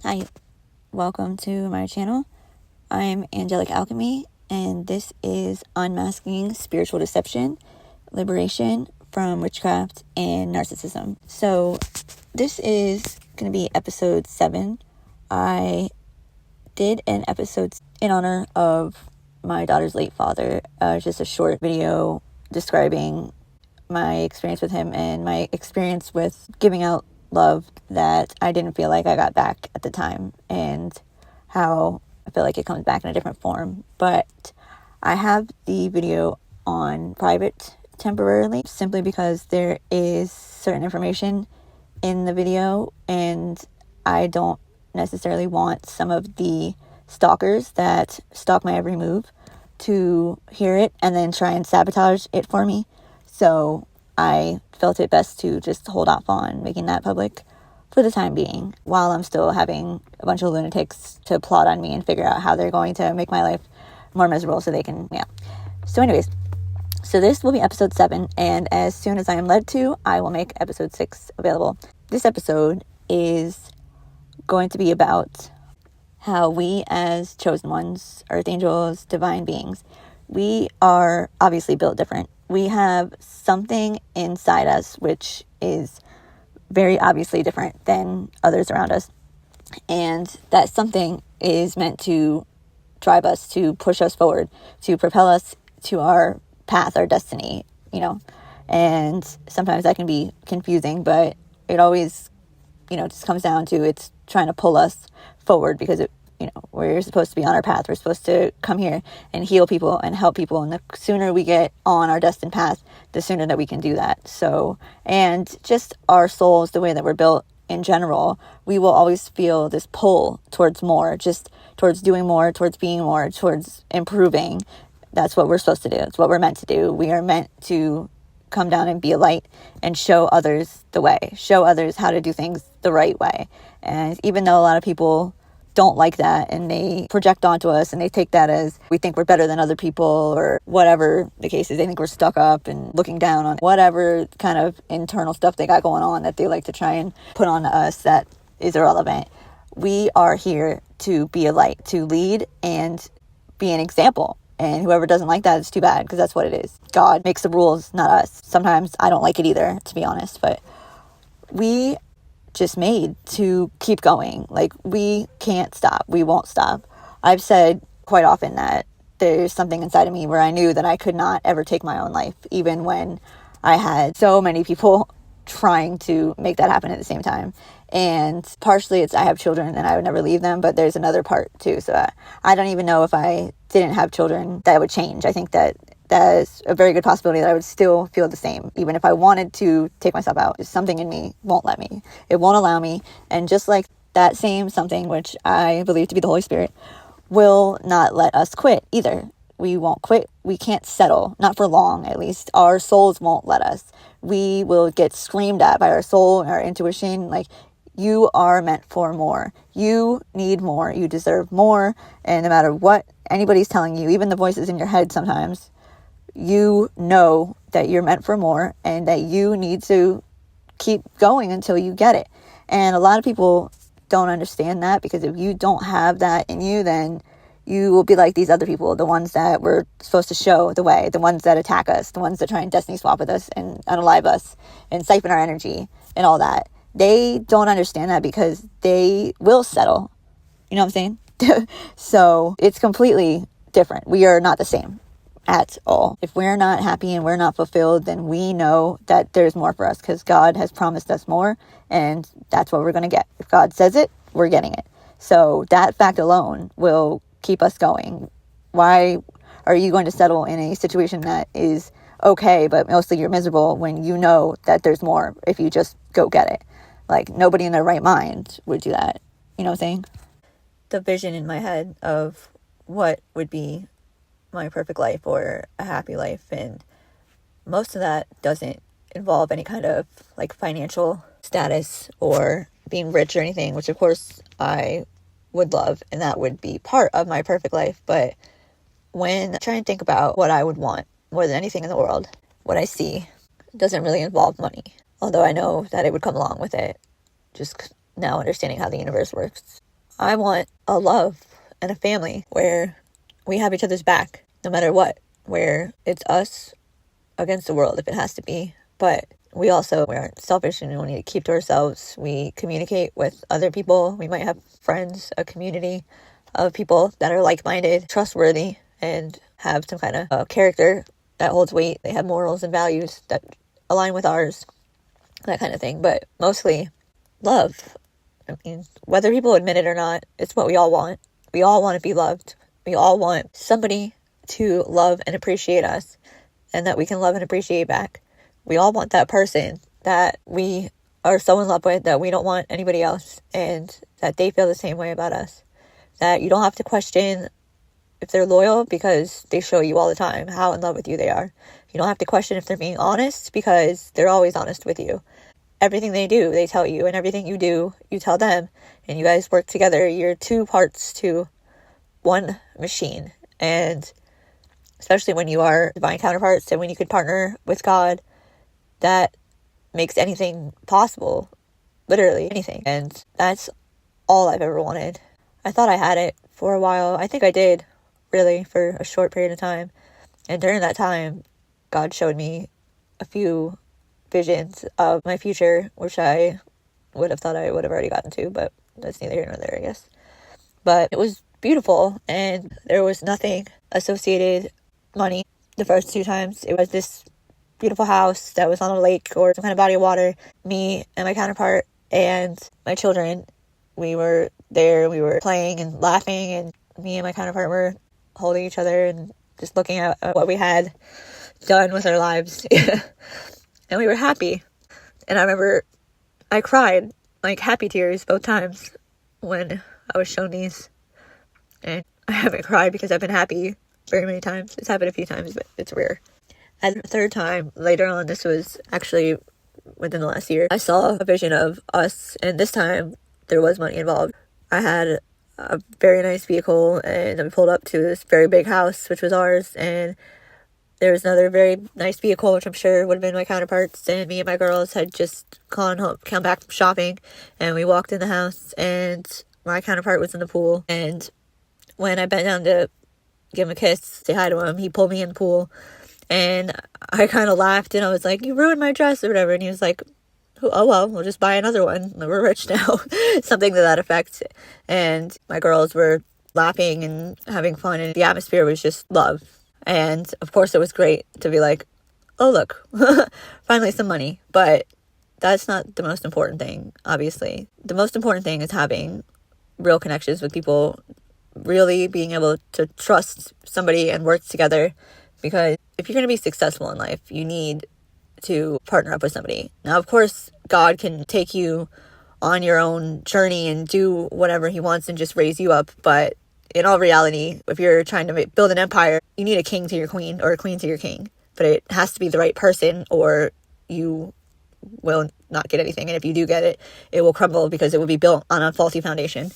Hi, welcome to my channel. I'm Angelic Alchemy, and this is Unmasking Spiritual Deception, Liberation from Witchcraft and Narcissism. So this is going to be episode 7. I did an episode in honor of my daughter's late father, just a short video describing my experience with him and my experience with giving out love that I didn't feel like I got back at the time, and how I feel like it comes back in a different form. But I have the video on private temporarily, simply because there is certain information in the video, and I don't necessarily want some of the stalkers that stalk my every move to hear it and then try and sabotage it for me. So I felt it best to just hold off on making that public for the time being, while I'm still having a bunch of lunatics to plot on me and figure out how they're going to make my life more miserable so they can, So anyways, so this will be episode 7, and as soon as I am led to, I will make episode 6 available. This episode is going to be about how we as chosen ones, earth angels, divine beings, we are obviously built different. We have something inside us which is very obviously different than others around us. And that something is meant to drive us, to push us forward, to propel us to our path, our destiny, And sometimes that can be confusing, but it always, just comes down to it's trying to pull us forward, because we're supposed to be on our path. We're supposed to come here and heal people and help people. And the sooner we get on our destined path, the sooner that we can do that. So, and just our souls, the way that we're built in general, we will always feel this pull towards more, just towards doing more, towards being more, towards improving. That's what we're supposed to do. It's what we're meant to do. We are meant to come down and be a light and show others the way, show others how to do things the right way. And even though a lot of people don't like that and they project onto us and they take that as we think we're better than other people, or whatever the case is, they think we're stuck up and looking down on whatever kind of internal stuff they got going on that they like to try and put on us that is irrelevant. We are here to be a light, to lead and be an example. And whoever doesn't like that is too bad, because that's what it is. God makes the rules, not us. Sometimes I don't like it either, to be honest, but we just made to keep going. Like, we can't stop. We won't stop. I've said quite often that there's something inside of me where I knew that I could not ever take my own life, even when I had so many people trying to make that happen at the same time. And partially it's I have children and I would never leave them, but there's another part too. So I don't even know if I didn't have children that would change. I think that is a very good possibility that I would still feel the same, even if I wanted to take myself out. Just something in me won't let me. It won't allow me. And just like that same something, which I believe to be the Holy Spirit, will not let us quit either. We won't quit. We can't settle. Not for long, at least. Our souls won't let us. We will get screamed at by our soul and our intuition. Like, you are meant for more. You need more. You deserve more. And no matter what anybody's telling you, even the voices in your head sometimes, you know that you're meant for more and that you need to keep going until you get it. And a lot of people don't understand that, because if you don't have that in you, then you will be like these other people, the ones that we're supposed to show the way, the ones that attack us, the ones that try and destiny swap with us and unalive us and siphon our energy and all that. They don't understand that, because they will settle. You know what I'm saying? So it's completely different. We are not the same at all. If we're not happy and we're not fulfilled, then we know that there's more for us, because God has promised us more, and that's what we're going to get. If God says it, we're getting it. So that fact alone will keep us going. Why are you going to settle in a situation that is okay, but mostly you're miserable, when you know that there's more if you just go get it? Like, nobody in their right mind would do that. You know what I'm saying? The vision in my head of what would be my perfect life or a happy life, and most of that doesn't involve any kind of like financial status or being rich or anything, which of course I would love, and that would be part of my perfect life. But when I try and think about what I would want more than anything in the world, what I see doesn't really involve money, although I know that it would come along with it, just now understanding how the universe works. I want a love and a family where we have each other's back no matter what, where it's us against the world if it has to be. But we aren't selfish and we don't need to keep to ourselves. We communicate with other people. We might have friends, a community of people that are like-minded, trustworthy, and have some kind of character that holds weight. They have morals and values that align with ours, that kind of thing. But mostly love. I mean, whether people admit it or not, it's what we all want. We all want to be loved. We all want somebody to love and appreciate us, and that we can love and appreciate back. We all want that person that we are so in love with that we don't want anybody else, and that they feel the same way about us. That you don't have to question if they're loyal because they show you all the time how in love with you they are. You don't have to question if they're being honest because they're always honest with you. Everything they do, they tell you, and everything you do, you tell them, and you guys work together. You're two parts to one machine. And especially when you are divine counterparts and when you could partner with God, that makes anything possible. Literally anything. And that's all I've ever wanted. I thought I had it for a while. I think I did, really, for a short period of time. And during that time, God showed me a few visions of my future, which I would have thought I would have already gotten to, but that's neither here nor there, I guess. But it was beautiful, and there was nothing associated money the first two times. It was this beautiful house that was on a lake or some kind of body of water. Me and my counterpart and my children, we were there, we were playing and laughing, and me and my counterpart were holding each other and just looking at what we had done with our lives. And we were happy. And I remember I cried, like happy tears both times when I was shown these. And I haven't cried because I've been happy very many times. It's happened a few times, but it's rare. And the third time, later on, this was actually within the last year, I saw a vision of us, and this time there was money involved. I had a very nice vehicle, and we pulled up to this very big house, which was ours, and there was another very nice vehicle, which I'm sure would have been my counterparts, and me and my girls had just come back from shopping, and we walked in the house, and my counterpart was in the pool, and when I bent down to give him a kiss, say hi to him, he pulled me in the pool, and I kind of laughed, and I was like, you ruined my dress, or whatever, and he was like, oh well, we'll just buy another one, we're rich now, something to that effect. And my girls were laughing and having fun, and the atmosphere was just love. And of course it was great to be like, oh look, finally some money. But that's not the most important thing, obviously. The most important thing is having real connections with people, really being able to trust somebody and work together. Because if you're going to be successful in life, you need to partner up with somebody. Now, of course, God can take you on your own journey and do whatever he wants and just raise you up. But in all reality, if you're trying to build an empire, you need a king to your queen or a queen to your king. But it has to be the right person or you will not get anything. And if you do get it, it will crumble because it will be built on a faulty foundation.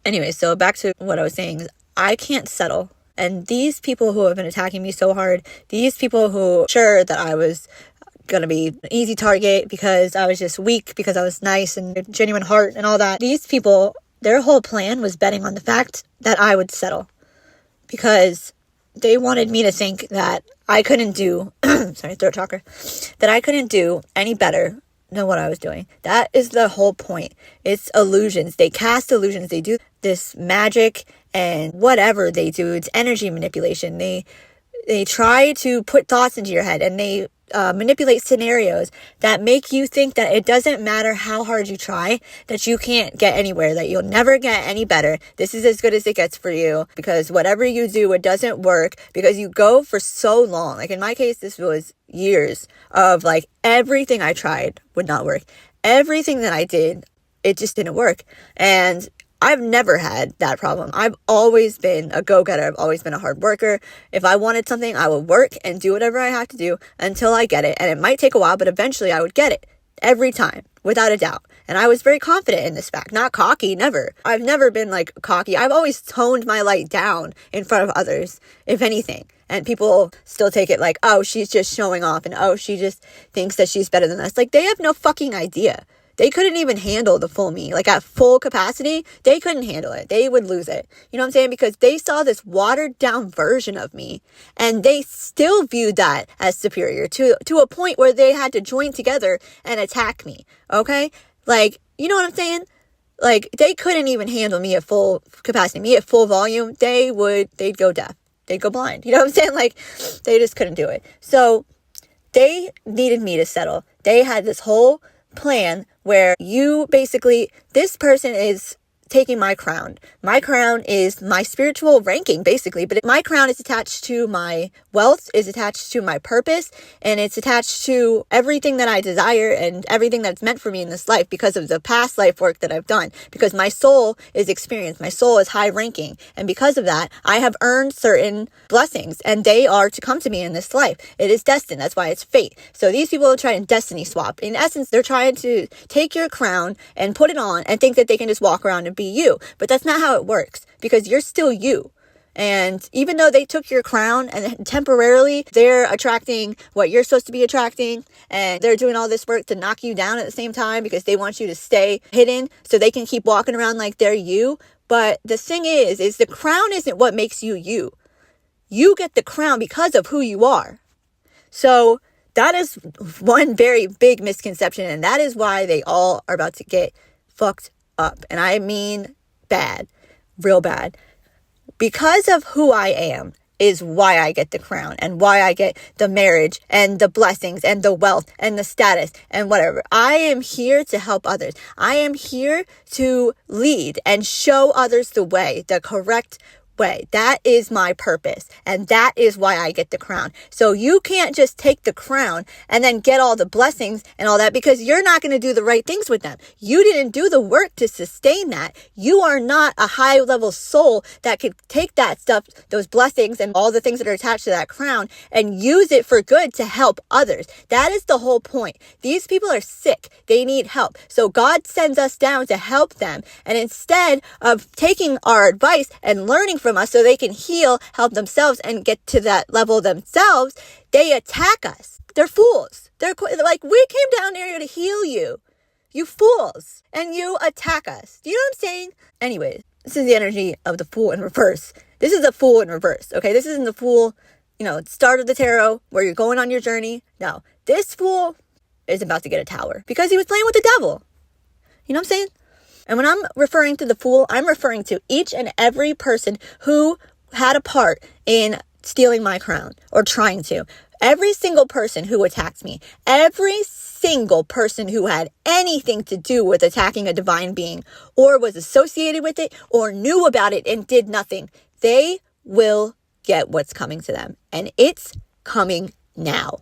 Anyway, so back to what I was saying. I can't settle. And these people who have been attacking me so hard, these people who sure that I was going to be an easy target because I was just weak, because I was nice and a genuine heart and all that. These people, their whole plan was betting on the fact that I would settle because they wanted me to think that I couldn't do, sorry, throat chakra, that I couldn't do any better than what I was doing. That is the whole point. It's illusions. They cast illusions. They do this magic and whatever they do, it's energy manipulation. They try to put thoughts into your head and they manipulate scenarios that make you think that it doesn't matter how hard you try, that you can't get anywhere, that you'll never get any better. This is as good as it gets for you because whatever you do, it doesn't work because you go for so long. Like in my case, this was years of like everything I tried would not work. Everything that I did, it just didn't work. And I've never had that problem. I've always been a go-getter. I've always been a hard worker. If I wanted something, I would work and do whatever I have to do until I get it. And it might take a while, but eventually I would get it every time, without a doubt. And I was very confident in this fact. Not cocky, never. I've never been like cocky. I've always toned my light down in front of others, if anything. And people still take it like, oh, she's just showing off. And oh, she just thinks that she's better than us. Like, they have no fucking idea. They couldn't even handle the full me. Like at full capacity, they couldn't handle it. They would lose it. You know what I'm saying? Because they saw this watered down version of me, and they still viewed that as superior to a point where they had to join together and attack me. Okay? Like, you know what I'm saying? Like, they couldn't even handle me at full capacity, me at full volume. They'd go deaf. They'd go blind. You know what I'm saying? Like, they just couldn't do it. So they needed me to settle. They had this whole plan where this person is taking my crown. My crown is my spiritual ranking, basically, but my crown is attached to my wealth, is attached to my purpose, and it's attached to everything that I desire and everything that's meant for me in this life because of the past life work that I've done, because my soul is experienced, my soul is high ranking, and because of that, I have earned certain blessings, and they are to come to me in this life. It is destined. That's why it's fate. So these people are trying to destiny swap. In essence, they're trying to take your crown and put it on and think that they can just walk around and be you. But that's not how it works, because you're still you. And even though they took your crown and temporarily they're attracting what you're supposed to be attracting, and they're doing all this work to knock you down at the same time because they want you to stay hidden so they can keep walking around like they're you. But the thing is the crown isn't what makes you you. You get the crown because of who you are. So that is one very big misconception, and that is why they all are about to get fucked up. And I mean bad, real bad. Because of who I am is why I get the crown and why I get the marriage and the blessings and the wealth and the status and whatever. I am here to help others. I am here to lead and show others the way, the correct way. That is my purpose, and that is why I get the crown. So you can't just take the crown and then get all the blessings and all that, because you're not going to do the right things with them. You didn't do the work to sustain that. You are not a high level soul that could take that stuff, those blessings and all the things that are attached to that crown, and use it for good to help others. That is the whole point. These people are sick. They need help. So God sends us down to help them. And instead of taking our advice and learning from us so they can heal, help themselves, and get to that level themselves, they attack us. They're fools. They're like, we came down here to heal you, you fools, and you attack us. Do you know what I'm saying? Anyways, this is the energy of the fool in reverse. This is the fool in reverse, okay? This isn't the fool, start of the tarot where you're going on your journey. No, this fool is about to get a tower because he was playing with the devil. You know what I'm saying? And when I'm referring to the fool, I'm referring to each and every person who had a part in stealing my crown or trying to. Every single person who attacked me, every single person who had anything to do with attacking a divine being or was associated with it or knew about it and did nothing, they will get what's coming to them. And it's coming now.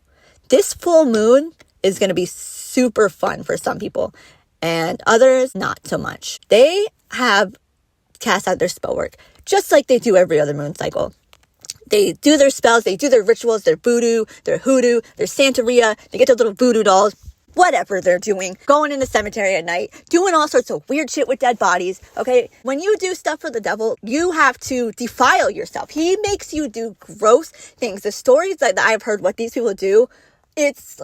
This full moon is going to be super fun for some people, and others not so much. They have cast out their spell work just like they do every other moon cycle. They do their spells, they do their rituals, their voodoo, their hoodoo, their Santeria. They get their little voodoo dolls, whatever they're doing, going in the cemetery at night, doing all sorts of weird shit with dead bodies. Okay, when you do stuff for the devil, you have to defile yourself. He makes you do gross things. The stories that I've heard what these people do, it's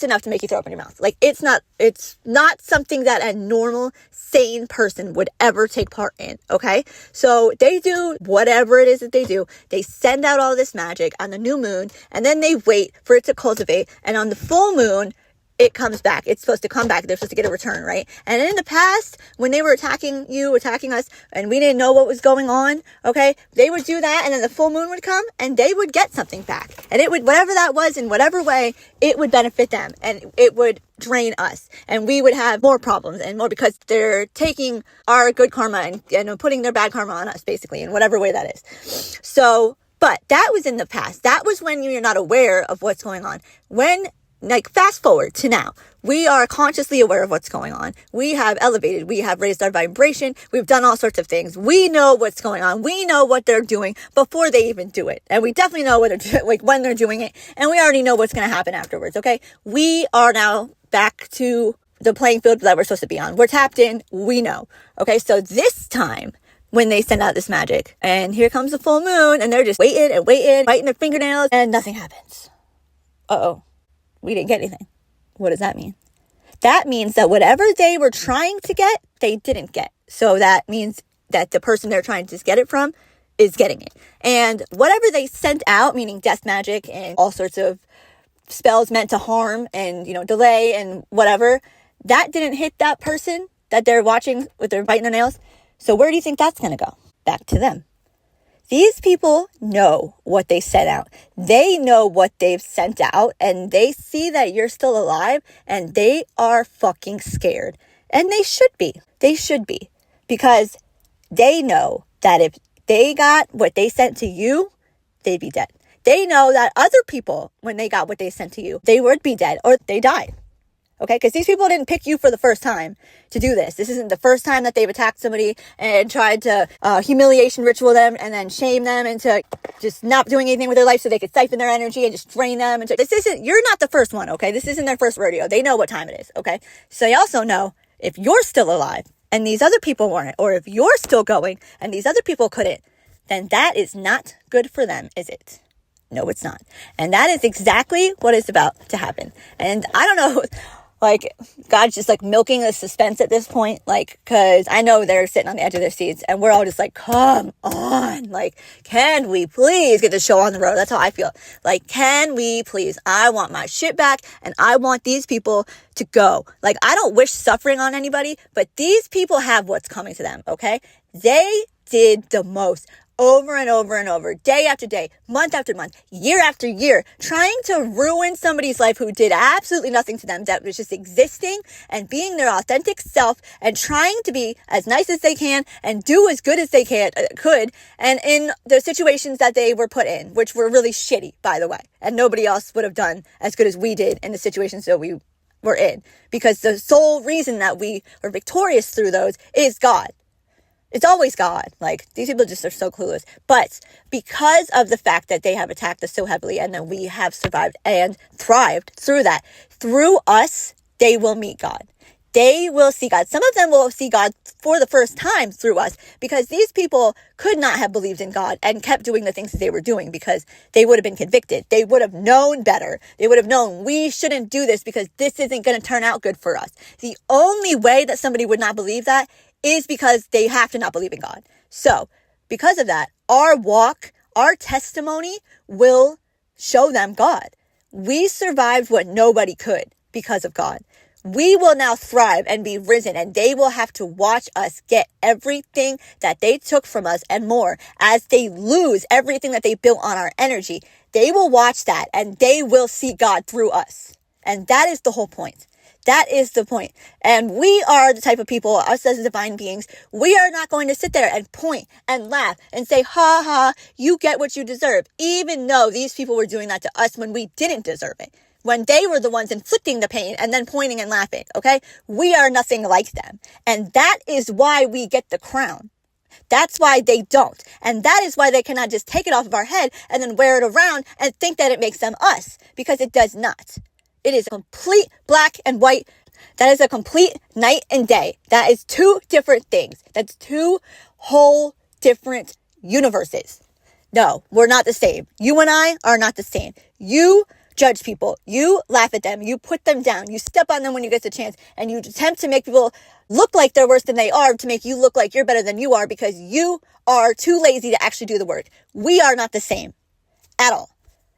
enough to make you throw up in your mouth. Like, it's not something that a normal, sane person would ever take part in, okay? So they do whatever it is that they do. They send out all this magic on the new moon, and then they wait for it to cultivate. And on the full moon, it comes back. It's supposed to come back. They're supposed to get a return, right? And in the past, when they were attacking us, and we didn't know what was going on, okay, they would do that, and then the full moon would come, and they would get something back. And it would, whatever that was, in whatever way, it would benefit them, and it would drain us, and we would have more problems and more, because they're taking our good karma and putting their bad karma on us, basically, in whatever way that is. So, but that was in the past. That was when you're not aware of what's going on. Fast forward to now, we are consciously aware of what's going on. We have elevated, we have raised our vibration. We've done all sorts of things. We know what's going on. We know what they're doing before they even do it. And we definitely know when they're doing it. And we already know what's going to happen afterwards. Okay. We are now back to the playing field that we're supposed to be on. We're tapped in. We know. Okay. So this time, when they send out this magic, and here comes the full moon, and they're just waiting, biting their fingernails, and nothing happens. Uh-oh. We didn't get anything. What does that mean? that means that whatever they were trying to get, they didn't get. So that means that the person they're trying to get it from is getting it. And whatever they sent out, meaning death magic and all sorts of spells meant to harm and, delay and whatever, that didn't hit that person that they're watching with their biting their nails. So where do you think that's going to go? Back to them. These people know what they sent out. They know what they've sent out, and they see that you're still alive, and they are fucking scared. And they should be. They should be. Because they know that if they got what they sent to you, they'd be dead. They know that other people, when they got what they sent to you, they would be dead or they died. Okay, because these people didn't pick you for the first time to do this. This isn't the first time that they've attacked somebody and tried to humiliation ritual them and then shame them into just not doing anything with their life so they could siphon their energy and just drain them. You're not the first one, okay? This isn't their first rodeo. They know what time it is, okay? So they also know if you're still alive and these other people weren't, or if you're still going and these other people couldn't, then that is not good for them, is it? No, it's not. And that is exactly what is about to happen. And I don't know, God's just milking the suspense at this point, because I know they're sitting on the edge of their seats and we're all just come on, can we please get the show on the road? That's how I feel. Can we please? I want my shit back and I want these people to go. I don't wish suffering on anybody, but these people have what's coming to them, okay? They did the most. Over and over and over, day after day, month after month, year after year, trying to ruin somebody's life who did absolutely nothing to them, that was just existing and being their authentic self and trying to be as nice as they can and do as good as they could, and in the situations that they were put in, which were really shitty, by the way, and nobody else would have done as good as we did in the situations that we were in, because the sole reason that we were victorious through those is God. It's always God. These people just are so clueless. But because of the fact that they have attacked us so heavily and that we have survived and thrived through that, through us, they will meet God. They will see God. Some of them will see God for the first time through us, because these people could not have believed in God and kept doing the things that they were doing, because they would have been convicted. They would have known better. They would have known we shouldn't do this because this isn't going to turn out good for us. The only way that somebody would not believe that is because they have to not believe in God. So, because of that, our walk, our testimony will show them God. We survived what nobody could because of God. We will now thrive and be risen, and they will have to watch us get everything that they took from us and more. As they lose everything that they built on our energy, they will watch that and they will see God through us. And that is the whole point. That is the point. And we are the type of people, us as divine beings, we are not going to sit there and point and laugh and say, ha ha, you get what you deserve. Even though these people were doing that to us when we didn't deserve it. When they were the ones inflicting the pain and then pointing and laughing, okay? We are nothing like them. And that is why we get the crown. That's why they don't. And that is why they cannot just take it off of our head and then wear it around and think that it makes them us. Because it does not. It is complete black and white. That is a complete night and day. That is two different things. That's two whole different universes. No, we're not the same. You and I are not the same. You judge people. You laugh at them. You put them down. You step on them when you get the chance. And you attempt to make people look like they're worse than they are, to make you look like you're better than you are, because you are too lazy to actually do the work. We are not the same at all.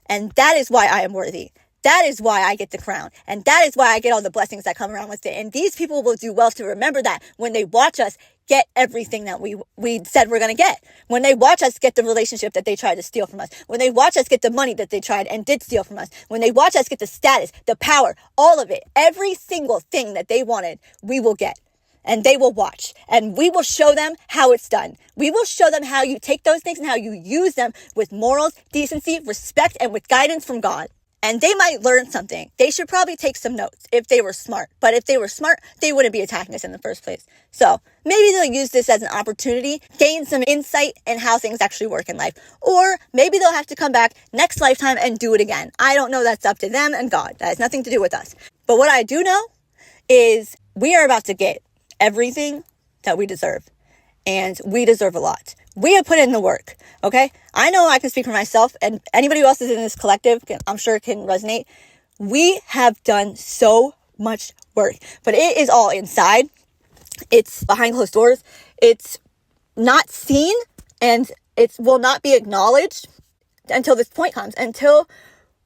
And that is why I am worthy. That is why I get the crown. And that is why I get all the blessings that come around with it. And these people will do well to remember that when they watch us get everything that we said we're going to get. When they watch us get the relationship that they tried to steal from us. When they watch us get the money that they tried and did steal from us. When they watch us get the status, the power, all of it. Every single thing that they wanted, we will get. And they will watch. And we will show them how it's done. We will show them how you take those things and how you use them with morals, decency, respect, and with guidance from God. And they might learn something. They should probably take some notes if they were smart. But if they were smart, they wouldn't be attacking us in the first place. So maybe they'll use this as an opportunity, gain some insight in how things actually work in life. Or maybe they'll have to come back next lifetime and do it again. I don't know. That's up to them and God. That has nothing to do with us. But what I do know is we are about to get everything that we deserve. And we deserve a lot. We have put in the work, okay? I know I can speak for myself, and anybody who else is in this collective, I'm sure can resonate. We have done so much work, but it is all inside. It's behind closed doors. It's not seen, and it will not be acknowledged until this point comes, until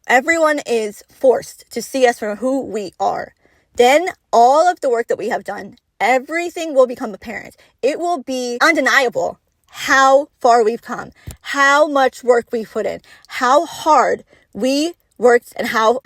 everyone is forced to see us for who we are. Then all of the work that we have done, everything will become apparent. It will be undeniable how far we've come, how much work we've put in, how hard we worked, and how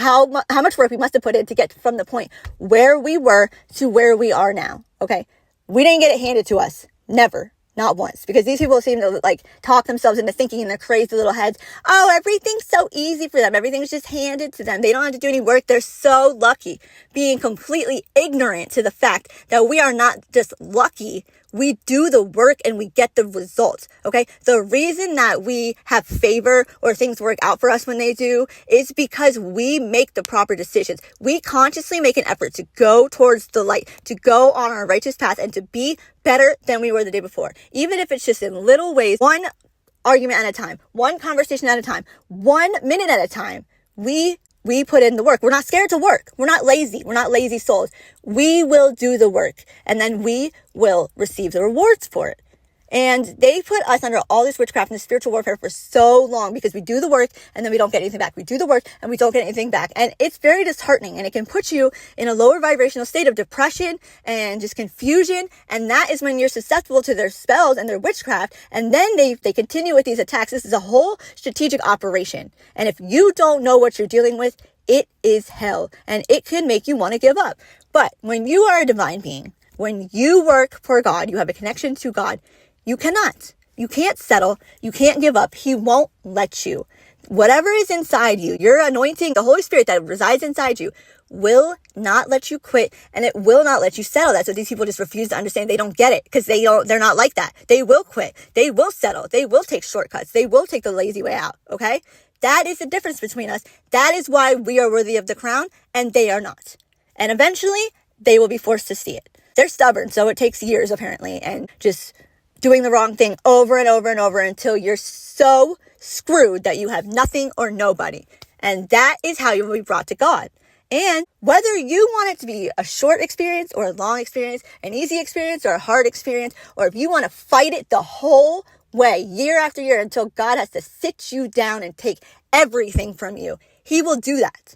much work we must have put in to get from the point where we were to where we are now. Okay. We didn't get it handed to us. Never. Not once. Because these people seem to like talk themselves into thinking in their crazy little heads, oh, everything's so easy for them. Everything's just handed to them. They don't have to do any work. They're so lucky, being completely ignorant to the fact that we are not just lucky. We do the work and we get the results. Okay. The reason that we have favor or things work out for us when they do is because we make the proper decisions. We consciously make an effort to go towards the light, to go on our righteous path, and to be better than we were the day before. Even if it's just in little ways, one argument at a time, one conversation at a time, 1 minute at a time, we put in the work. We're not scared to work. We're not lazy. We're not lazy souls. We will do the work, and then we will receive the rewards for it. And they put us under all this witchcraft and this spiritual warfare for so long because we do the work and then we don't get anything back. We do the work and we don't get anything back. And it's very disheartening, and it can put you in a lower vibrational state of depression and just confusion. And that is when you're susceptible to their spells and their witchcraft. And then they continue with these attacks. This is a whole strategic operation. And if you don't know what you're dealing with, it is hell, and it can make you want to give up. But when you are a divine being, when you work for God, you have a connection to God, you can't settle. You can't give up. He won't let you. Whatever is inside you, your anointing, the Holy Spirit that resides inside you, will not let you quit, and it will not let you settle. That's what these people just refuse to understand. They don't get it because they're not like that. They will quit. They will settle. They will take shortcuts. They will take the lazy way out. Okay. That is the difference between us. That is why we are worthy of the crown and they are not. And eventually they will be forced to see it. They're stubborn. So it takes years apparently, and just doing the wrong thing over and over and over until you're so screwed that you have nothing or nobody. And that is how you will be brought to God. And whether you want it to be a short experience or a long experience, an easy experience or a hard experience, or if you want to fight it the whole way, year after year, until God has to sit you down and take everything from you, He will do that.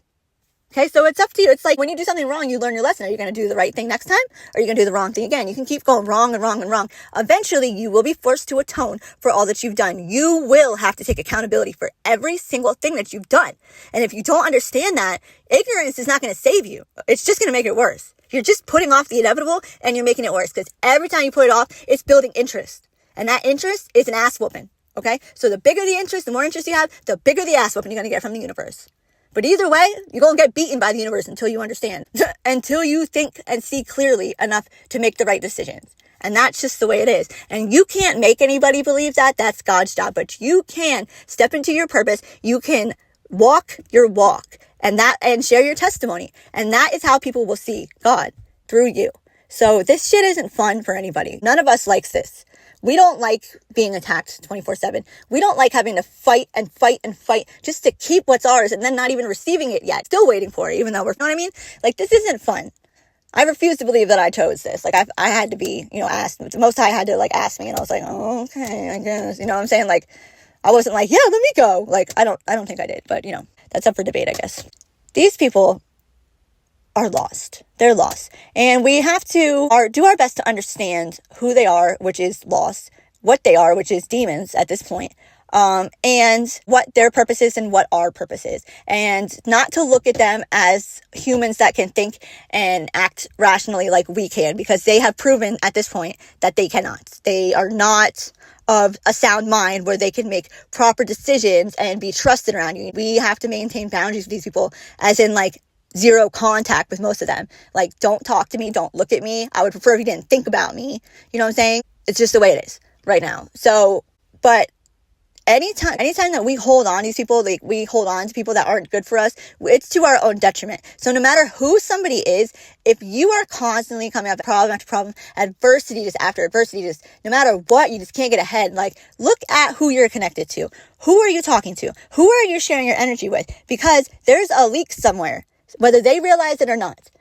Okay, so it's up to you. It's like when you do something wrong, you learn your lesson. Are you going to do the right thing next time? Or are you going to do the wrong thing again? You can keep going wrong and wrong and wrong. Eventually, you will be forced to atone for all that you've done. You will have to take accountability for every single thing that you've done. And if you don't understand that, ignorance is not going to save you. It's just going to make it worse. You're just putting off the inevitable and you're making it worse, because every time you put it off, it's building interest. And that interest is an ass whooping. Okay? So the bigger the interest, the more interest you have, the bigger the ass whooping you're going to get from the universe. But either way, you're going to get beaten by the universe until you understand, until you think and see clearly enough to make the right decisions. And that's just the way it is. And you can't make anybody believe that. That's God's job. But you can step into your purpose. You can walk your walk and share your testimony. And that is how people will see God, through you. So this shit isn't fun for anybody. None of us likes this. We don't like being attacked 24/7. We don't like having to fight and fight and fight just to keep what's ours and then not even receiving it yet. Still waiting for it, even though you know what I mean? Like, this isn't fun. I refuse to believe that I chose this. Like, I had to be, asked. The Most High had to, ask me, and I was like, oh, okay, I guess. You know what I'm saying? Like, I wasn't like, yeah, let me go. Like, I don't think I did. But, that's up for debate, I guess. These people are lost. They're lost. And we have to do our best to understand who they are, which is lost, what they are, which is demons at this point, and what their purpose is and what our purpose is. And not to look at them as humans that can think and act rationally like we can, because they have proven at this point that they cannot. They are not of a sound mind where they can make proper decisions and be trusted around you. We have to maintain boundaries with these people, as in zero contact with most of them. Like, don't talk to me. Don't look at me. I would prefer if you didn't think about me. You know what I'm saying? It's just the way it is right now. So, but anytime that we hold on to these people, we hold on to people that aren't good for us, it's to our own detriment. So no matter who somebody is, if you are constantly coming up with problem after problem, adversity just after adversity, just no matter what, you just can't get ahead. Look at who you're connected to. Who are you talking to? Who are you sharing your energy with? Because there's a leak somewhere, whether they realize it or not.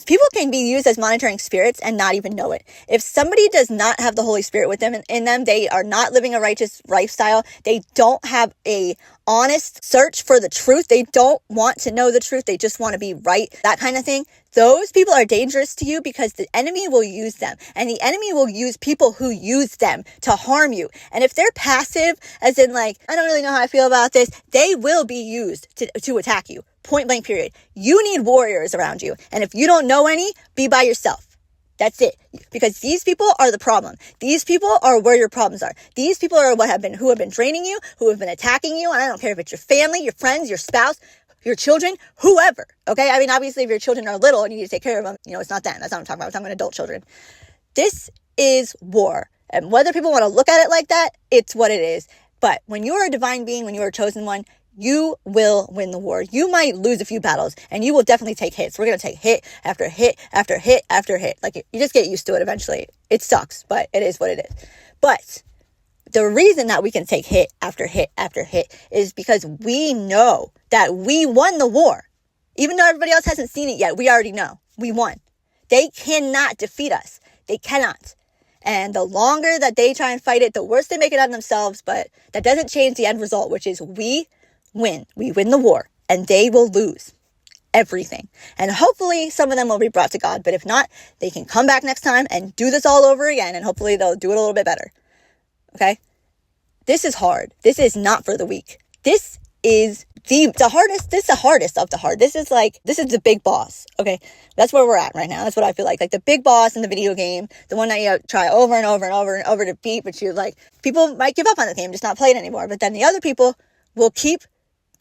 People can be used as monitoring spirits and not even know it. If somebody does not have the Holy Spirit with them in them, they are not living a righteous lifestyle. They don't have a honest search for the truth. They don't want to know the truth. They just want to be right, that kind of thing. Those people are dangerous to you because the enemy will use them, and the enemy will use people who use them to harm you. And if they're passive, as in like, I don't really know how I feel about this, they will be used to attack you. Point blank period. You need warriors around you. And if you don't know any, be by yourself. That's it. Because these people are the problem. These people are where your problems are. These people are who have been draining you, who have been attacking you. And I don't care if it's your family, your friends, your spouse, your children, whoever. Okay. I mean, obviously if your children are little and you need to take care of them, it's not them. That's not what I'm talking about. I'm talking about adult children. This is war. And whether people want to look at it like that, it's what it is. But when you are a divine being, when you are a chosen one, you will win the war. You might lose a few battles, and you will definitely take hits. We're going to take hit after hit after hit after hit. Like, you just get used to it eventually. It sucks, but it is what it is. But the reason that we can take hit after hit after hit is because we know that we won the war. Even though everybody else hasn't seen it yet, we already know. We won. They cannot defeat us. They cannot. And the longer that they try and fight it, the worse they make it on themselves. But that doesn't change the end result, which is we win. We win the war, and they will lose everything. And hopefully some of them will be brought to God. But if not, they can come back next time and do this all over again. And hopefully they'll do it a little bit better. Okay? This is hard. This is not for the weak. This is the hardest. This is the hardest of the hard. This is the big boss. Okay? That's where we're at right now. That's what I feel like. Like the big boss in the video game, the one that you try over and over and over and over to beat, but you're like, people might give up on the game, just not play it anymore. But then the other people will keep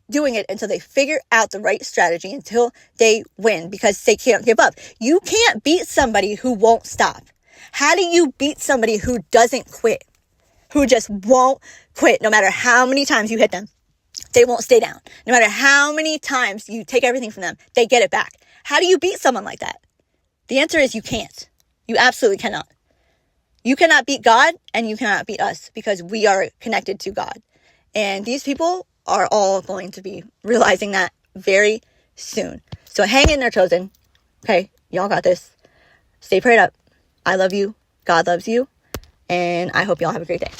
doing it until they figure out the right strategy, until they win, because they can't give up. You can't beat somebody who won't stop. How do you beat somebody who doesn't quit? Who just won't quit no matter how many times you hit them? They won't stay down. No matter how many times you take everything from them, they get it back. How do you beat someone like that? The answer is you can't. You absolutely cannot. You cannot beat God, and you cannot beat us, because we are connected to God. And these people are all going to be realizing that very soon. So hang in there, chosen. Okay, y'all got this. Stay prayed up. I love you. God loves you. And I hope y'all have a great day.